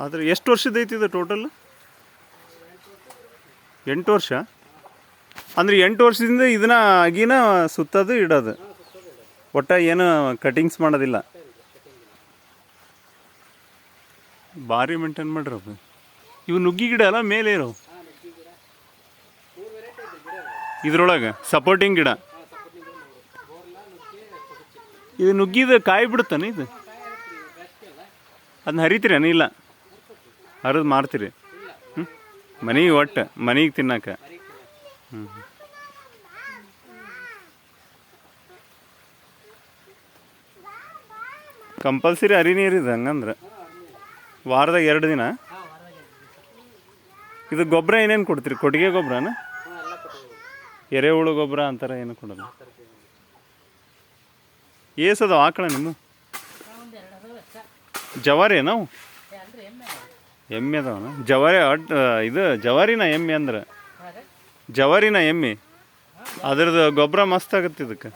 ಆದರೆ ಎಷ್ಟು ವರ್ಷದ ಐತಿ ಇದು ಟೋಟಲ್? 8 ವರ್ಷ. ಅಂದರೆ 8 ವರ್ಷದಿಂದ ಇದನ್ನ ಅಗಿನ ಸುತ್ತೋದು ಇಡೋದು, ಒಟ್ಟ ಏನು ಕಟಿಂಗ್ಸ್ ಮಾಡೋದಿಲ್ಲ. ಭಾರಿ ಮೇಂಟೈನ್ ಮಾಡಿರಪ್ಪ. ಇವು ನುಗ್ಗಿ ಗಿಡ ಅಲ್ಲ ಮೇಲೆ ಇರೋ ಇದ್ರೊಳಗೆ ಸಪೋರ್ಟಿಂಗ್ ಗಿಡ. ಇದು ನುಗ್ಗಿದ ಕಾಯಿ ಬಿಡುತ್ತಾನೆ ಇದು? ಅದನ್ನ ಹರಿತೀರೇನು? ಇಲ್ಲ, ಹರಿದು ಮಾರ್ತೀರಿ? ಹ್ಞೂ, ಮನೆಗೆ ಒಟ್ಟು ಮನೆಗೆ ತಿನ್ನಕ್ಕೆ. ಹ್ಞೂ, ಕಂಪಲ್ಸರಿ ಹರಿ ನೀರಿದೆ ಹಂಗಂದ್ರೆ ವಾರದಾಗ 2 ದಿನ. ಇದು ಗೊಬ್ಬರ ಏನೇನು ಕೊಡ್ತೀರಿ? ಕೊಟ್ಟಿಗೆ ಗೊಬ್ಬರನ, ಎರೆಹುಳು ಗೊಬ್ಬರ ಅಂತಾರೆ ಏನು ಕೊಡೋಲ್ಲ? ಏಸದ ಆಕಳ ನಿಮ್ಮ ಜವಾರಿ ನಾವು ಎಮ್ಮೆ ಅದಾವನ? ಜವಾರಿ ಇದು ಜವಾರಿನ ಎಮ್ಮೆ ಅಂದ್ರೆ? ಜವಾರಿನ ಎಮ್ಮೆ, ಅದ್ರದ್ದು ಗೊಬ್ಬರ ಮಸ್ತ್ ಆಗುತ್ತೆ ಇದಕ್ಕೆ.